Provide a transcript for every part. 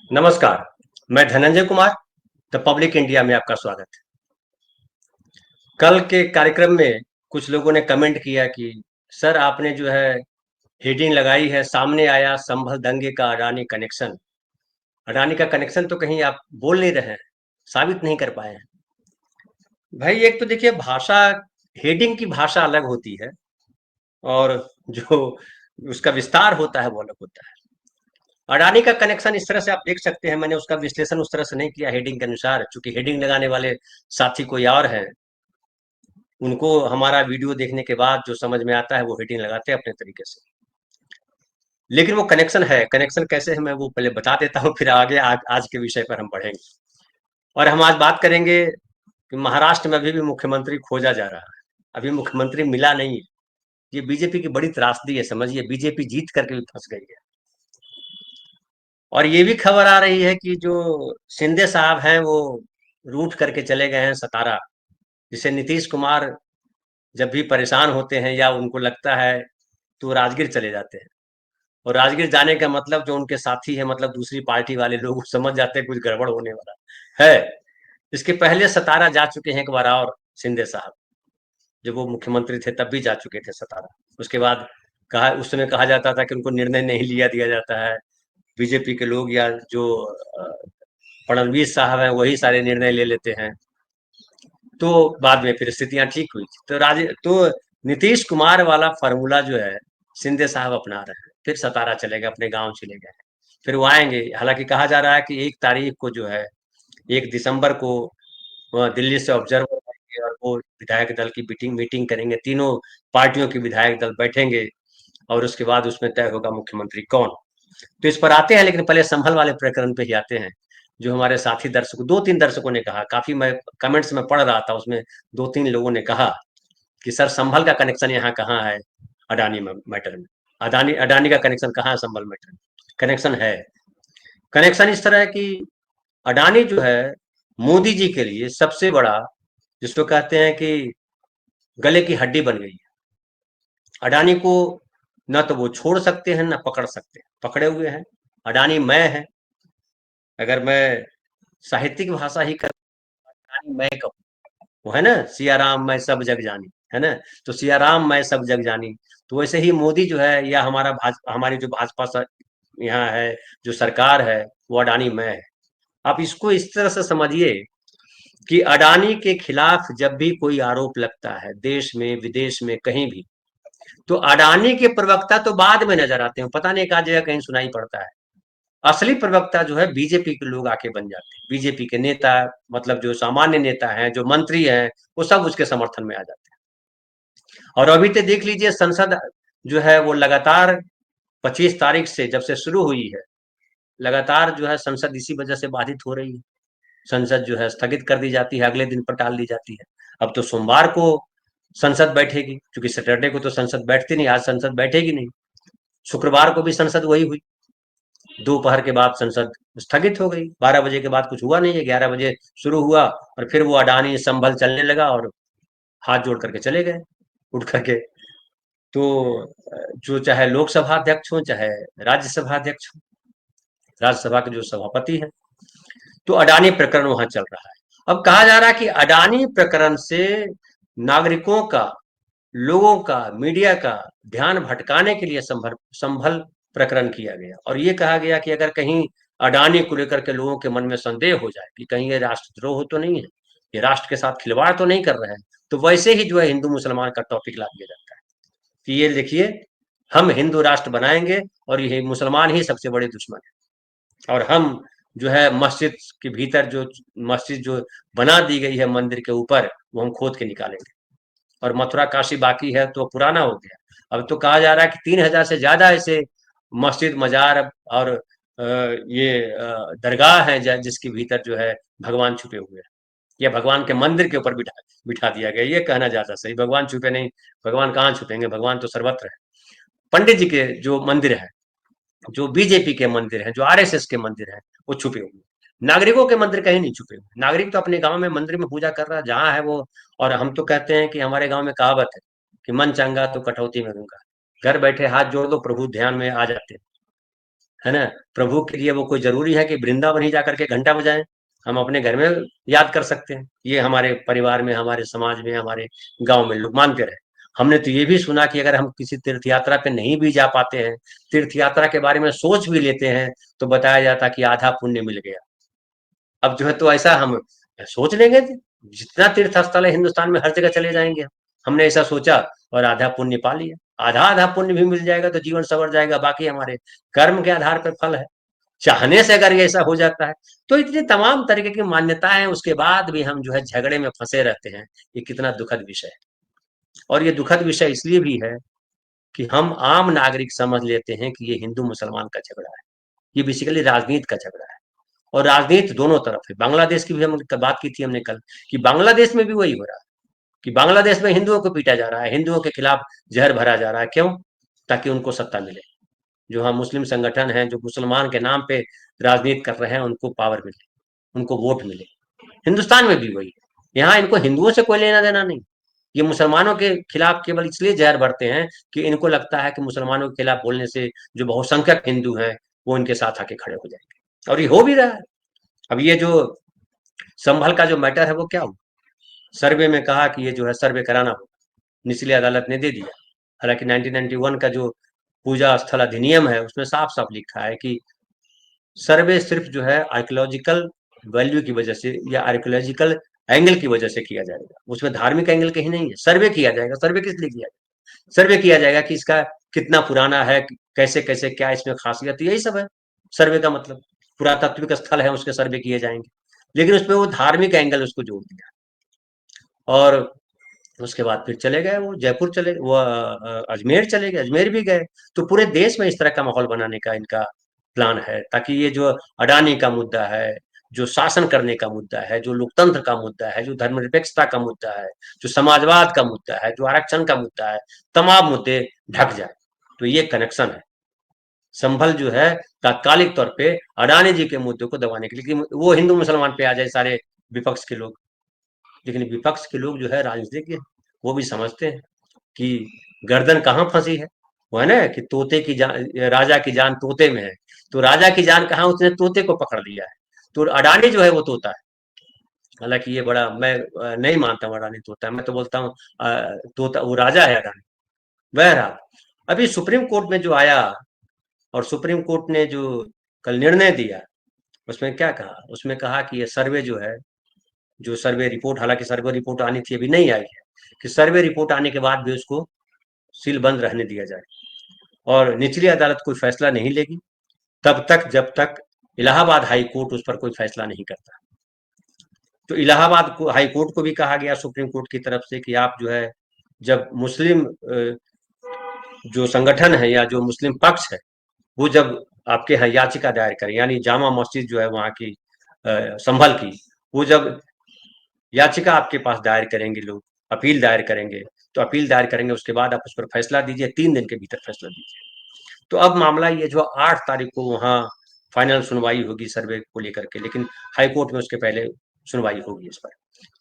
नमस्कार। मैं Dhananjay Kumar, the public India में आपका स्वागत है। कल के कार्यक्रम में कुछ लोगों ने कमेंट किया कि सर आपने जो है हेडिंग लगाई है, सामने आया संभल दंगे का अडानी कनेक्शन। अडानी का कनेक्शन तो कहीं आप बोल नहीं रहे हैं, साबित नहीं कर पाए हैं। भाई एक तो देखिए भाषा, हेडिंग की भाषा अलग होती है और जो उसका विस्तार होता है वो अलग होता है। अडानी का कनेक्शन इस तरह से आप देख सकते हैं, मैंने उसका विश्लेषण उस तरह से नहीं किया हेडिंग के अनुसार, चूंकि हेडिंग लगाने वाले साथी कोई और हैं। उनको हमारा वीडियो देखने के बाद जो समझ में आता है वो हेडिंग लगाते हैं अपने तरीके से। लेकिन वो कनेक्शन है, कनेक्शन कैसे है मैं वो पहले बता देता हूँ, फिर आगे आज के विषय पर हम बढ़ेंगे। और हम आज बात करेंगे कि महाराष्ट्र में अभी भी मुख्यमंत्री खोजा जा रहा है, अभी मुख्यमंत्री मिला नहीं है। ये बीजेपी की बड़ी त्रासदी है, समझिए बीजेपी जीत करके भी फंस गई है। और ये भी खबर आ रही है कि जो शिंदे साहब हैं वो रूठ करके चले गए हैं सतारा, जिसे नीतीश कुमार जब भी परेशान होते हैं या उनको लगता है तो राजगीर चले जाते हैं। और राजगीर जाने का मतलब जो उनके साथी है, मतलब दूसरी पार्टी वाले लोग समझ जाते हैं कुछ गड़बड़ होने वाला है। इसके पहले सतारा जा चुके हैं एक बार और शिंदे साहब, जब वो मुख्यमंत्री थे तब भी जा चुके थे सतारा। उसके बाद कहा, उस समय कहा जाता था कि उनको निर्णय नहीं लिया दिया जाता है, बीजेपी के लोग या जो फडणवीस साहब हैं वही सारे निर्णय ले लेते हैं। तो बाद में फिर स्थितियां ठीक हुई। तो नीतीश कुमार वाला फार्मूला जो है शिंदे साहब अपना रहे हैं, फिर सतारा चले गए, अपने गांव चले गए। फिर वो आएंगे, हालांकि कहा जा रहा है कि 1 तारीख को जो है, 1 दिसंबर को वह दिल्ली से ऑब्जर्वर आएंगे और वो विधायक दल की मीटिंग मीटिंग करेंगे, तीनों पार्टियों के विधायक दल बैठेंगे और उसके बाद उसमें तय होगा मुख्यमंत्री कौन। तो इस पर आते हैं, लेकिन पहले संभल वाले प्रकरण पे ही आते हैं। जो हमारे साथी दर्शकों, 2-3 दर्शकों ने कहा, काफी मैं कमेंट्स में पढ़ रहा था, उसमें 2-3 लोगों ने कहा कि सर संभल का कनेक्शन यहाँ कहाँ है अडानी मैटर में। अडानी अडानी का कनेक्शन कहाँ है संभल मैटर में? कनेक्शन है। कनेक्शन इस तरह है कि अडानी जो है मोदी जी के लिए सबसे बड़ा, जिसको कहते हैं कि गले की हड्डी बन गई है। अडानी को न तो वो छोड़ सकते हैं न पकड़ सकते हैं, पकड़े हुए हैं। अडानी मैं है, अगर मैं साहित्यिक भाषा ही कर, अडानी मैं कहूँ, वो है ना, सिया राम मैं सब जग जानी, है ना। तो सिया राम मैं सब जग जानी, तो वैसे ही मोदी जो है या हमारा हमारी जो भाजपा यहाँ है, जो सरकार है, वो अडानी मैं है। आप इसको इस तरह से समझिए कि अडानी के खिलाफ जब भी कोई आरोप लगता है देश में विदेश में कहीं भी, तो अडानी के प्रवक्ता तो बाद में नजर आते हैं, पता नहीं कहा जगह कहीं सुनाई पड़ता है। असली प्रवक्ता जो है बीजेपी के लोग आके बन जाते हैं, बीजेपी के नेता, मतलब जो सामान्य नेता हैं, जो मंत्री हैं, वो सब उसके समर्थन में आ जाते हैं। और अभी तो देख लीजिए संसद जो है वो लगातार 25 तारीख से जब से शुरू हुई है, लगातार जो है संसद इसी वजह से बाधित हो रही है। संसद जो है स्थगित कर दी जाती है, अगले दिन पर टाल दी जाती है। अब तो सोमवार को संसद बैठेगी, क्योंकि सैटरडे को तो संसद बैठती नहीं, आज संसद बैठेगी नहीं। शुक्रवार को भी संसद वही हुई, दोपहर के बाद संसद स्थगित हो गई, 12 बजे के बाद कुछ हुआ नहीं है, 11 बजे शुरू हुआ और फिर वो अडानी संभल चलने लगा और हाथ जोड़ करके चले गए उठ करके। तो जो चाहे लोकसभा अध्यक्ष हो चाहे राज्यसभा अध्यक्ष हो, राज्यसभा के जो सभापति हैं, तो अडानी प्रकरण वहां चल रहा है। अब कहा जा रहा है कि अडानी प्रकरण से नागरिकों का, लोगों का, मीडिया का ध्यान भटकाने के लिए संभल संभल प्रकरण किया गया और ये कहा गया कि अगर कहीं अडानी को लेकर के लोगों के मन में संदेह हो जाए कि कहीं ये राष्ट्रद्रोह तो नहीं है, ये राष्ट्र के साथ खिलवाड़ तो नहीं कर रहे हैं, तो वैसे ही जो है हिंदू मुसलमान का टॉपिक ला दिया जाता है कि ये देखिए हम हिंदू राष्ट्र बनाएंगे और ये मुसलमान ही सबसे बड़े दुश्मन है, और हम जो है मस्जिद के भीतर जो मस्जिद जो बना दी गई है मंदिर के ऊपर, वो हम खोद के निकालेंगे। और मथुरा काशी बाकी है तो पुराना हो गया। अब तो कहा जा रहा है कि 3,000 से ज्यादा ऐसे मस्जिद मजार और ये दरगाह है जिसके भीतर जो है भगवान छुपे हुए हैं, या भगवान के मंदिर के ऊपर बिठा बिठा दिया गया, ये कहना ज्यादा सही। भगवान छुपे नहीं, भगवान कहाँ छुपेंगे, भगवान तो सर्वत्र है। पंडित जी के जो मंदिर है, जो बीजेपी के मंदिर हैं, जो आरएसएस के मंदिर हैं, वो छुपे हुए हैं। नागरिकों के मंदिर कहीं नहीं छुपे हुए, नागरिक तो अपने गांव में मंदिर में पूजा कर रहा है जहां है वो। और हम तो कहते हैं कि हमारे गांव में कहावत है कि मन चंगा तो कटौती में गंगा, घर बैठे हाथ जोड़ दो प्रभु ध्यान में आ जाते हैं। है ना? प्रभु के लिए वो कोई जरूरी है कि वृंदावन ही जाकर के घंटा बजाएं? हम अपने घर में याद कर सकते हैं। ये हमारे परिवार में, हमारे समाज में, हमारे गांव में लोग मानते रहे। हमने तो ये भी सुना कि अगर हम किसी तीर्थ यात्रा पे नहीं भी जा पाते हैं, तीर्थ यात्रा के बारे में सोच भी लेते हैं, तो बताया जाता कि आधा पुण्य मिल गया। अब जो है तो ऐसा हम सोच लेंगे, जितना तीर्थ स्थल है हिंदुस्तान में हर जगह चले जाएंगे। हमने ऐसा सोचा और आधा पुण्य पा लिया। आधा आधा पुण्य भी मिल जाएगा तो जीवन संवर जाएगा, बाकी हमारे कर्म के आधार पर फल है। चाहने से अगर ये ऐसा हो जाता है, तो इतनी तमाम तरीके की मान्यताएं उसके बाद भी हम जो है झगड़े में फंसे रहते हैं। ये कितना दुखद विषय है। और ये दुखद विषय इसलिए भी है कि हम आम नागरिक समझ लेते हैं कि ये हिंदू मुसलमान का झगड़ा है। ये बेसिकली राजनीति का झगड़ा है। और राजनीति दोनों तरफ है। बांग्लादेश की भी हम बात की थी हमने कल, कि बांग्लादेश में भी वही हो रहा है, कि बांग्लादेश में हिंदुओं को पीटा जा रहा है, हिंदुओं के खिलाफ जहर भरा जा रहा है। क्यों? ताकि उनको सत्ता मिले। जो हाँ मुस्लिम संगठन हैं, जो मुसलमान के नाम पे राजनीति कर रहे हैं, उनको पावर मिले, उनको वोट मिले। हिंदुस्तान में भी वही है। यहाँ इनको हिंदुओं से कोई लेना देना नहीं। ये मुसलमानों के खिलाफ केवल इसलिए जहर भरते हैं कि इनको लगता है कि मुसलमानों के खिलाफ बोलने से जो बहुसंख्यक हिंदू हैं वो इनके साथ आके खड़े हो जाएंगे। और ये हो भी रहा है। अब ये जो संभल का जो मैटर है वो क्या हुआ? सर्वे में कहा कि ये जो है सर्वे कराना होगा, निचली अदालत ने दे दिया। हालांकि 1991 का जो पूजा स्थल अधिनियम है उसमें साफ साफ लिखा है कि सर्वे सिर्फ जो है आर्कियोलॉजिकल वैल्यू की वजह से या आर्कियोलॉजिकल एंगल की वजह से किया जाएगा। उसमें धार्मिक एंगल कहीं नहीं है। सर्वे किया जाएगा। सर्वे किस लिए किया जाएगा? सर्वे किया जाएगा कि इसका कितना पुराना है, कैसे कैसे, क्या इसमें खासियत, यही सब है सर्वे का मतलब। पुरातात्विक स्थल है, उसके सर्वे किए जाएंगे। लेकिन उसमें वो धार्मिक एंगल उसको जोड़ दिया। और उसके बाद फिर चले गए, वो जयपुर चले, वो अजमेर चले गए, अजमेर भी गए। तो पूरे देश में इस तरह का माहौल बनाने का इनका प्लान है, ताकि ये जो अडानी का मुद्दा है, जो शासन करने का मुद्दा है, जो लोकतंत्र का मुद्दा है, जो धर्मनिरपेक्षता का मुद्दा है, जो समाजवाद का मुद्दा है, जो आरक्षण का मुद्दा है, तमाम मुद्दे ढक जाए। तो ये कनेक्शन है। संभल जो है तात्कालिक तौर पे अडानी जी के मुद्दे को दबाने के लिए कि वो हिंदू मुसलमान पे आ जाए सारे विपक्ष के लोग। लेकिन विपक्ष के लोग जो है राजनीतिज्ञ, वो भी समझते हैं कि गर्दन कहाँ फंसी है। वो है ना कि तोते की जान, राजा की जान तोते में है। तो राजा की जान कहाँ, उसने तोते को पकड़ लिया है। तो अडानी जो है वो तोता है। हालांकि ये बड़ा मैं नहीं मानता हूँ अडानी तोता है। मैं तो बोलता हूँ तोता वो राजा है अडानी। बहरहाल, अभी सुप्रीम कोर्ट में जो आया, और सुप्रीम कोर्ट ने जो कल निर्णय दिया, उसमें क्या कहा? उसमें कहा कि ये सर्वे जो है, जो सर्वे रिपोर्ट, हालांकि सर्वे रिपोर्ट आनी थी, अभी नहीं आई है, कि सर्वे रिपोर्ट आने के बाद भी उसको सील बंद रहने दिया जाए और निचली अदालत कोई फैसला नहीं लेगी तब तक जब तक इलाहाबाद हाई कोर्ट उस पर कोई फैसला नहीं करता। तो इलाहाबाद हाई कोर्ट को भी कहा गया सुप्रीम कोर्ट की तरफ से कि आप जो है, जब मुस्लिम जो संगठन है या जो मुस्लिम पक्ष है, वो जब आपके यहाँ याचिका दायर करें, यानी जामा मस्जिद जो है वहाँ की संभल की, वो जब याचिका आपके पास दायर करेंगे, लोग अपील दायर करेंगे, तो अपील दायर करेंगे, उसके बाद आप उस पर फैसला दीजिए, 3 दिन के भीतर फैसला दीजिए। तो अब मामला ये जो 8 तारीख को वहाँ फाइनल सुनवाई होगी सर्वे को लेकर के, लेकिन हाई कोर्ट में उसके पहले सुनवाई होगी इस पर।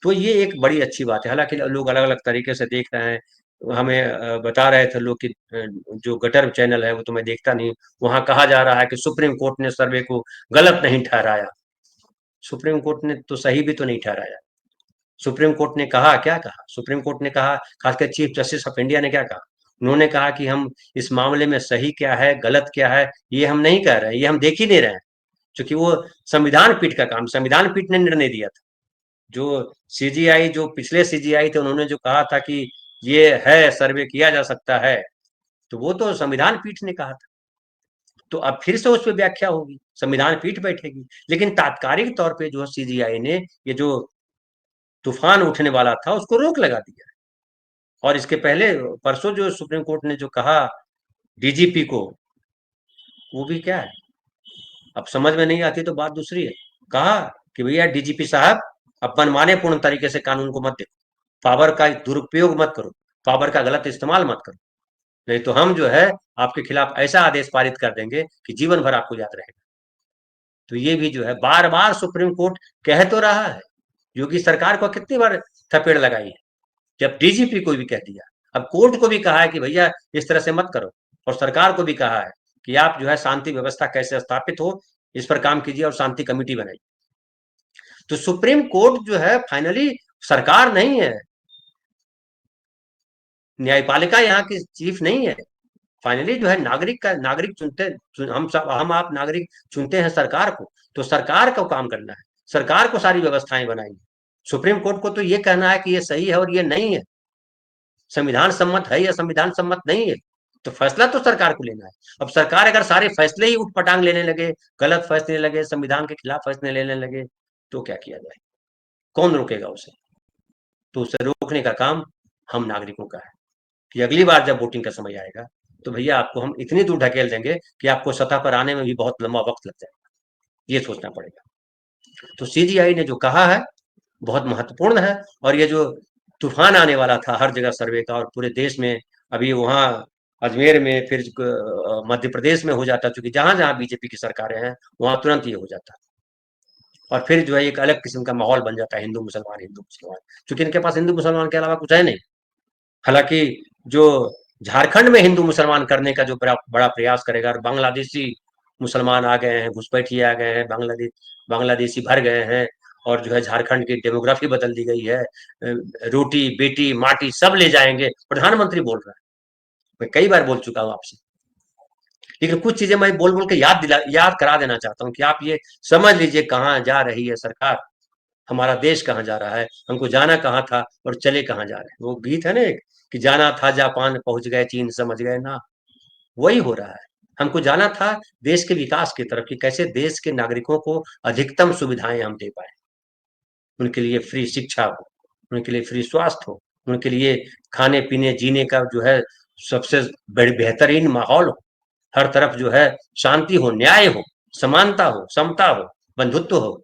तो ये एक बड़ी अच्छी बात है। हालांकि लोग अलग अलग तरीके से देख रहे हैं। हमें बता रहे थे लोग कि जो गटर चैनल है वो तो मैं देखता नहीं, वहां कहा जा रहा है कि सुप्रीम कोर्ट ने सर्वे को गलत नहीं ठहराया। सुप्रीम कोर्ट ने तो सही भी तो नहीं ठहराया। सुप्रीम कोर्ट ने कहा, क्या कहा सुप्रीम कोर्ट ने? कहा, खासकर चीफ जस्टिस ऑफ इंडिया ने क्या कहा? उन्होंने कहा कि हम इस मामले में सही क्या है गलत क्या है ये हम नहीं कह रहे हैं, ये हम देख ही नहीं रहे हैं। क्योंकि वो संविधान पीठ का काम, संविधान पीठ ने निर्णय दिया था। जो सीजीआई, जो पिछले सीजीआई थे, उन्होंने जो कहा था कि ये है, सर्वे किया जा सकता है, तो वो तो संविधान पीठ ने कहा था। तो अब फिर से उस पर व्याख्या होगी, संविधान पीठ बैठेगी। लेकिन तात्कालिक तौर पे जो सीजीआई ने ये जो तूफान उठने वाला था उसको रोक लगा दिया। और इसके पहले परसों जो सुप्रीम कोर्ट ने जो कहा डीजीपी को, वो भी क्या है, अब समझ में नहीं आती तो बात दूसरी है। कहा कि भैया डीजीपी साहब, अब मनमाने पूर्ण तरीके से कानून को मत देखो, पावर का दुरुपयोग मत करो, पावर का गलत इस्तेमाल मत करो, नहीं तो हम जो है आपके खिलाफ ऐसा आदेश पारित कर देंगे कि जीवन भर आपको याद रहेगा। तो ये भी जो है बार बार सुप्रीम कोर्ट कह तो रहा है। योगी सरकार को कितनी बार थपेड़ लगाई है, जब डीजीपी को भी कह दिया, अब कोर्ट को भी कहा है कि भैया इस तरह से मत करो, और सरकार को भी कहा है कि आप जो है शांति व्यवस्था कैसे स्थापित हो, इस पर काम कीजिए और शांति कमेटी बनाइए। तो सुप्रीम कोर्ट जो है फाइनली सरकार नहीं है, न्यायपालिका यहाँ की चीफ नहीं है। फाइनली जो है नागरिक चुनते, हम आप नागरिक चुनते हैं सरकार को, तो सरकार को काम करना है, सरकार को सारी व्यवस्थाएं बनाई। सुप्रीम कोर्ट को तो ये कहना है कि ये सही है और ये नहीं है, संविधान सम्मत है या संविधान सम्मत नहीं है, तो फैसला तो सरकार को लेना है। अब सरकार अगर सारे फैसले ही उठपटांग लेने लगे, गलत फैसले लगे, संविधान के खिलाफ फैसले लेने लगे, तो क्या किया जाए, कौन रोकेगा उसे? तो उसे रोकने का काम हम नागरिकों का है कि अगली बार जब वोटिंग का समय आएगा तो भैया आपको हम इतनी दूर ढकेल देंगे कि आपको सत्ता पर आने में भी बहुत लंबा वक्त लग जाएगा, ये सोचना पड़ेगा। तो सीजीआई ने जो कहा है बहुत महत्वपूर्ण है, और ये जो तूफान आने वाला था हर जगह सर्वे का और पूरे देश में, अभी वहां अजमेर में, फिर मध्य प्रदेश में हो जाता, क्योंकि जहां जहां बीजेपी की सरकारें हैं वहां तुरंत ये हो जाता, और फिर जो है एक अलग किस्म का माहौल बन जाता है, हिंदू मुसलमान, क्योंकि इनके पास हिंदू मुसलमान के अलावा कुछ है नहीं। हालांकि जो झारखंड में हिंदू मुसलमान करने का जो बड़ा बड़ा प्रयास करेगा, और बांग्लादेशी मुसलमान आ गए हैं, घुसपैठिए आ गए हैं, बांग्लादेशी भर गए हैं, और जो है झारखंड की डेमोग्राफी बदल दी गई है, रोटी बेटी माटी सब ले जाएंगे, प्रधानमंत्री बोल रहा है। मैं कई बार बोल चुका हूं आपसे, लेकिन कुछ चीजें मैं बोल बोल के याद करा देना चाहता हूं कि आप ये समझ लीजिए कहाँ जा रही है सरकार, हमारा देश कहाँ जा रहा है, हमको जाना कहाँ था और चले कहाँ जा रहे हैं। वो गीत है ना एक, कि जाना था जापान पहुंच गए चीन समझ गए ना, वही हो रहा है। हमको जाना था देश के विकास की तरफ, कि कैसे देश के नागरिकों को अधिकतम सुविधाएं हम दे पाए, उनके लिए फ्री शिक्षा हो, उनके लिए फ्री स्वास्थ्य हो, उनके लिए खाने पीने जीने का जो है सबसे बेहतरीन माहौल हो, हर तरफ जो है शांति हो, न्याय हो, समानता हो, समता हो, बंधुत्व हो।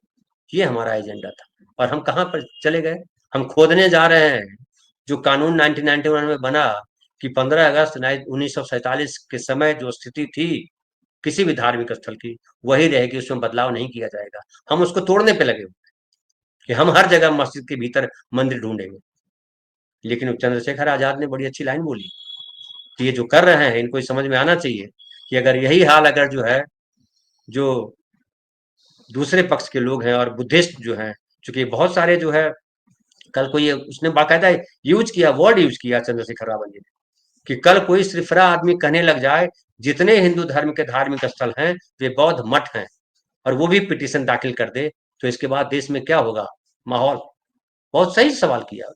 ये हमारा एजेंडा था, और हम कहाँ पर चले गए, हम खोदने जा रहे हैं जो कानून 1991 में बना, कि 15 अगस्त 1947 के समय जो स्थिति थी किसी भी धार्मिक स्थल की, वही रहेगी, उसमें बदलाव नहीं किया जाएगा। हम उसको तोड़ने पे लगे कि हम हर जगह मस्जिद के भीतर मंदिर ढूंढेंगे। लेकिन चंद्रशेखर आजाद ने बड़ी अच्छी लाइन बोली कि ये जो कर रहे हैं इनको समझ में आना चाहिए कि अगर यही हाल अगर जो है, जो दूसरे पक्ष के लोग हैं और बुद्धिस्ट जो हैं, चूंकि बहुत सारे जो है, कल कोई उसने बाकायदा वर्ड यूज किया चंद्रशेखर रावत जी ने, कि कल कोई सिर्फरा आदमी कहने लग जाए जितने हिंदू धर्म के धार्मिक स्थल हैं वे बौद्ध मठ हैं, और वो भी पिटीशन दाखिल कर दे, तो इसके बाद देश में क्या होगा माहौल। बहुत सही सवाल किया।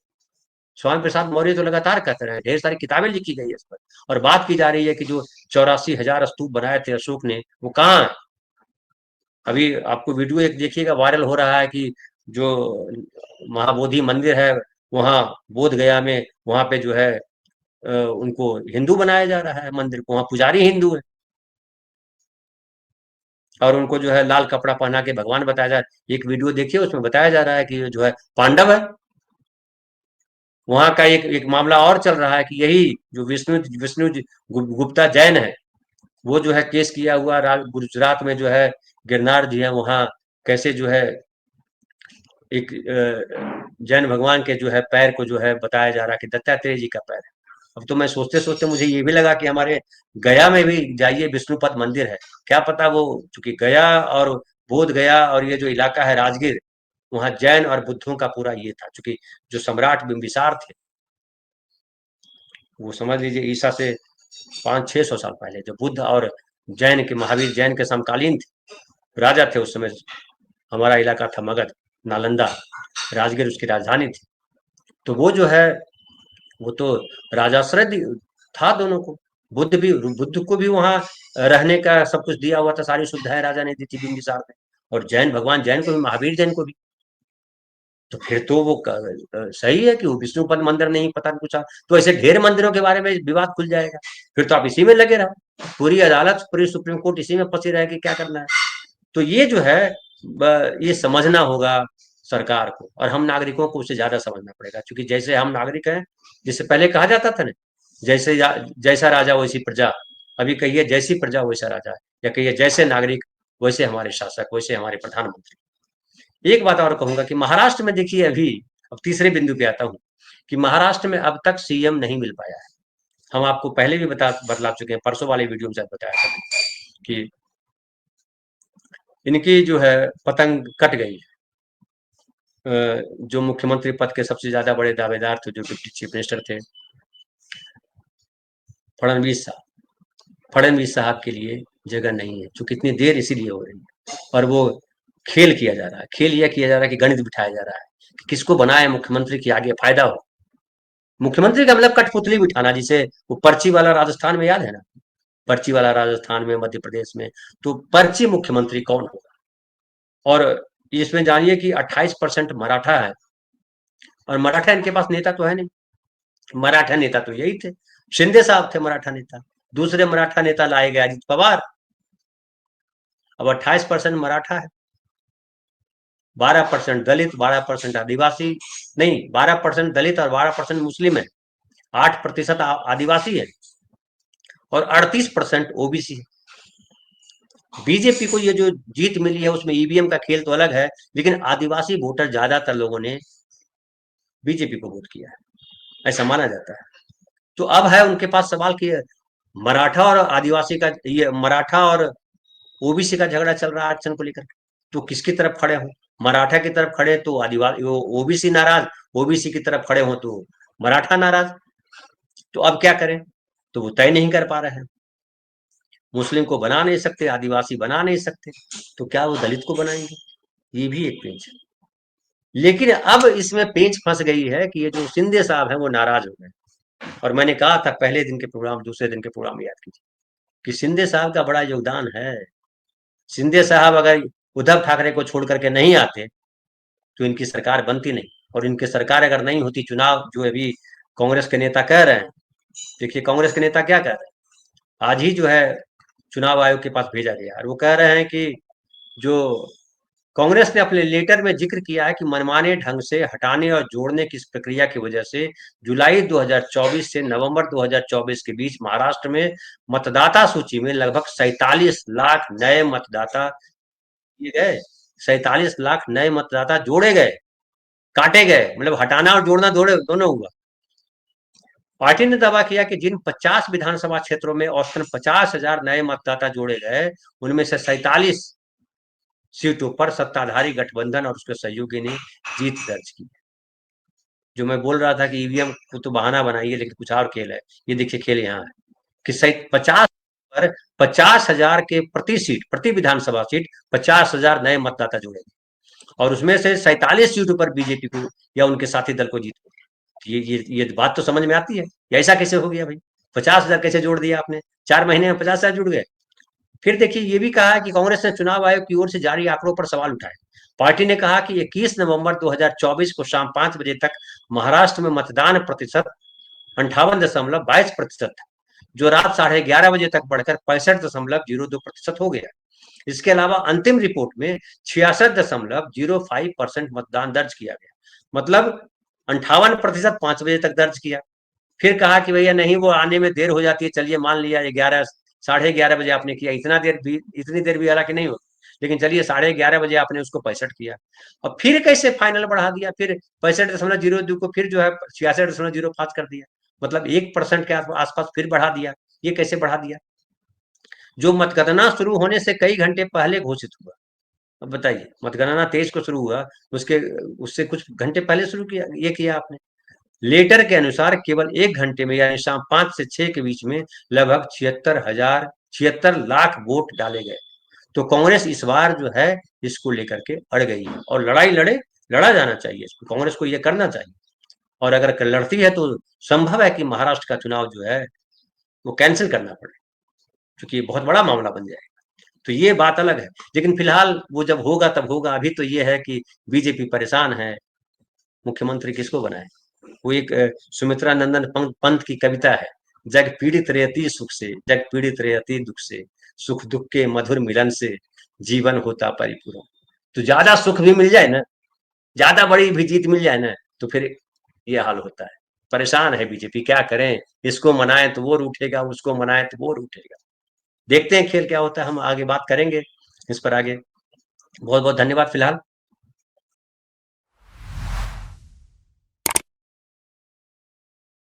स्वामी प्रसाद मौर्य तो लगातार कहते रहे, ढेर सारी किताबें लिखी गई है इस पर, और बात की जा रही है कि जो 84,000 स्तूप बनाए थे अशोक ने, वो कहाँ है? अभी आपको वीडियो एक देखिएगा, वायरल हो रहा है कि जो महाबोधि मंदिर है वहाँ बोध गया में, वहां पे जो है उनको हिंदू बनाया जा रहा है मंदिर को, वहां पुजारी हिंदू है, और उनको जो है लाल कपड़ा पहना के भगवान बताया जा रहा है। एक वीडियो देखिए, उसमें बताया जा रहा है कि जो है पांडव है। वहां का एक मामला और चल रहा है कि यही जो गुप्ता जैन है, वो जो है केस किया हुआ गुजरात में जो है गिरनार जी है, वहां कैसे जो है एक जैन भगवान के जो है पैर को जो है बताया जा रहा है कि दत्तात्रेय जी का पैर है। अब तो मैं सोचते सोचते मुझे ये भी लगा कि हमारे गया में भी जाइए, विष्णुपद मंदिर है, क्या पता वो, चूंकि गया और बोध गया और ये जो इलाका है राजगीर, वहां जैन और बुद्धों का पूरा ये था, चूंकि जो सम्राट बिंबिसार थे, वो समझ लीजिए ईसा से 500-600 साल पहले, जो बुद्ध और जैन के महावीर जैन के समकालीन थे, राजा थे उस समय। हमारा इलाका था मगध, नालंदा, राजगीर उसकी राजधानी थी। तो वो जो है, वो तो राजाश्रय था दोनों को। बुद्ध को भी वहां रहने का सब कुछ दिया हुआ था, सारी सुविधाएं राजा ने दी थी बिंबिसार ने, और जैन भगवान जैन को भी, महावीर जैन को भी। तो फिर तो वो सही है कि वो विष्णुपद मंदिर नहीं पता पूछा, तो ऐसे ढेर मंदिरों के बारे में विवाद खुल जाएगा, फिर तो आप इसी में लगे रहो, पूरी अदालत पूरी सुप्रीम कोर्ट इसी में फंसी रहेगी, क्या करना है। तो ये जो है ये समझना होगा सरकार को, और हम नागरिकों को उससे ज्यादा समझना पड़ेगा, क्योंकि जैसे हम नागरिक हैं, जिससे पहले कहा जाता था ना, जैसे जैसा राजा वैसी प्रजा, अभी कहिए जैसी प्रजा वैसा राजा, या कहिए जैसे नागरिक वैसे हमारे शासक, वैसे हमारे प्रधानमंत्री। एक बात और कहूंगा कि महाराष्ट्र में देखिए अभी, अब तीसरे बिंदु पे आता हूं, कि महाराष्ट्र में अब तक सीएम नहीं मिल पाया है। हम आपको पहले भी बतला चुके हैं, परसों वाले वीडियो में शायद बताया था, कि इनकी जो है पतंग कट गई। जो मुख्यमंत्री पद के सबसे ज्यादा बड़े दावेदार थे, जो डिप्टी चीफ मिनिस्टर थे, फडणवीस साहब, फडणवीस साहब के लिए जगह नहीं है, जो कितनी देर इसीलिए हो रही है। और वो खेल किया जा रहा है, खेल यह किया जा रहा है कि गणित बिठाया जा रहा है कि किसको बनाए मुख्यमंत्री की आगे फायदा हो। मुख्यमंत्री का मतलब कठपुतली बिठाना, जिसे वो पर्ची वाला राजस्थान में याद है ना, पर्ची वाला राजस्थान में, मध्य प्रदेश में, तो पर्ची मुख्यमंत्री कौन होगा। और इसमें जानिए कि 28% मराठा है, और मराठा इनके पास नेता तो है नहीं। मराठा नेता तो यही थे, शिंदे साहब थे मराठा नेता। दूसरे मराठा नेता लाए गए अजित पवार। अब 28% मराठा है, 12% दलित, 12% आदिवासी, नहीं 12% दलित और 12% मुस्लिम है, 8% आदिवासी है, और 38% ओबीसी है। बीजेपी को ये जो जीत मिली है उसमें ईवीएम का खेल तो अलग है, लेकिन आदिवासी वोटर ज्यादातर लोगों ने बीजेपी को वोट किया है, ऐसा माना जाता है। तो अब है उनके पास सवाल कि मराठा और आदिवासी का, ये मराठा और ओबीसी का झगड़ा चल रहा है आरक्षण को लेकर, तो किसकी तरफ खड़े हो। मराठा की तरफ खड़े तो आदिवासी, ओबीसी नाराज, ओबीसी की तरफ खड़े हो तो मराठा नाराज। तो अब क्या करें, तो वो तय नहीं कर पा रहे हैं। मुस्लिम को बना नहीं सकते, आदिवासी बना नहीं सकते, तो क्या वो दलित को बनाएंगे, ये भी एक पेंच है। लेकिन अब इसमें पेंच फंस गई है कि ये जो शिंदे साहब है वो नाराज हो गए। और मैंने कहा था पहले दिन के प्रोग्राम, दूसरे दिन के प्रोग्राम में याद कीजिए कि शिंदे साहब का बड़ा योगदान है। शिंदे साहब अगर उद्धव ठाकरे को छोड़ करके नहीं आते तो इनकी सरकार बनती नहीं, और इनकी सरकार अगर नहीं होती, चुनाव जो अभी कांग्रेस के नेता कह रहे हैं, देखिए कांग्रेस के नेता क्या कह रहे हैं, आज ही जो है चुनाव आयोग के पास भेजा गया, और वो कह रहे हैं कि जो कांग्रेस ने अपने लेटर में जिक्र किया है कि मनमाने ढंग से हटाने और जोड़ने की इस प्रक्रिया की वजह से जुलाई 2024 से नवंबर 2024 के बीच महाराष्ट्र में मतदाता सूची में लगभग 47 लाख नए मतदाता किए गए। 47 लाख नए मतदाता जोड़े गए, काटे गए, मतलब हटाना और जोड़ना दोनों हुआ। पार्टी ने दावा किया कि जिन 50 विधानसभा क्षेत्रों में औसतन 50,000 नए मतदाता जोड़े गए, उनमें से 47 सीटों पर सत्ताधारी गठबंधन और उसके सहयोगी ने जीत दर्ज की। जो मैं बोल रहा था कि ईवीएम को तो बहाना बनाइए, लेकिन कुछ और खेल है। ये देखिए खेल यहाँ है कि सही 50 पर 50,000 के प्रति सीट, प्रति विधानसभा सीट 50,000 नए मतदाता जोड़ेंगे, और उसमें से 47 सीटों पर बीजेपी को या उनके साथी दल को जीत होगी। ये बात तो समझ में आती है, ऐसा कैसे हो गया भाई, 50,000 कैसे जोड़ दिया आपने, 4 महीने में 50,000 जुड़ गए। फिर देखिए ये भी कहा कि कांग्रेस ने चुनाव आयोग की ओर से जारी आंकड़ों पर सवाल उठाए। पार्टी ने कहा कि 21 नवंबर 2024 को शाम 5 बजे तक महाराष्ट्र में मतदान प्रतिशत 58.22% था, जो रात 11:30 बजे तक बढ़कर 65.02% हो गया। इसके अलावा अंतिम रिपोर्ट में 66.05% मतदान दर्ज किया गया, मतलब 58% 5 बजे तक दर्ज किया। फिर कहा कि भैया नहीं, वो आने में देर हो जाती है, चलिए मान लिया 11, 11:30 बजे आपने किया, इतनी देर भी हालांकि नहीं होती, लेकिन चलिए 11:30 बजे आपने उसको 65 किया। और फिर कैसे फाइनल बढ़ा दिया, फिर 65.02 को फिर जो है 66.05 कर दिया, मतलब 1% के आसपास फिर बढ़ा दिया। ये कैसे बढ़ा दिया, जो मतगणना शुरू होने से कई घंटे पहले घोषित हुआ। अब बताइए, मतगणना 23 को शुरू हुआ, उसके उससे कुछ घंटे पहले शुरू किया, ये किया आपने। लेटर के अनुसार केवल 1 घंटे में, यानी शाम 5 से 6 के बीच में लगभग 76 लाख वोट डाले गए। तो कांग्रेस इस बार जो है इसको लेकर के अड़ गई है, और लड़ा जाना चाहिए इसको, कांग्रेस को ये करना चाहिए। और अगर लड़ती है तो संभव है कि महाराष्ट्र का चुनाव जो है वो कैंसिल करना पड़े, क्योंकि ये बहुत बड़ा मामला बन जाएगा। तो ये बात अलग है, लेकिन फिलहाल वो जब होगा तब होगा। अभी तो ये है कि बीजेपी परेशान है, मुख्यमंत्री किसको बनाए। वो एक सुमित्रा नंदन पंत की कविता है, जग पीड़ित रहती सुख से, जग पीड़ित रहती दुख से, सुख दुख के मधुर मिलन से जीवन होता परिपूर्ण। तो ज्यादा सुख भी मिल जाए ना, ज्यादा बड़ी भी जीत मिल जाए ना, तो फिर ये हाल होता है। परेशान है बीजेपी, क्या करें, इसको मनाए तो वो रूठेगा, उसको मनाए तो वो रूठेगा। देखते हैं खेल क्या होता है, हम आगे बात करेंगे इस पर आगे। बहुत बहुत धन्यवाद फिलहाल।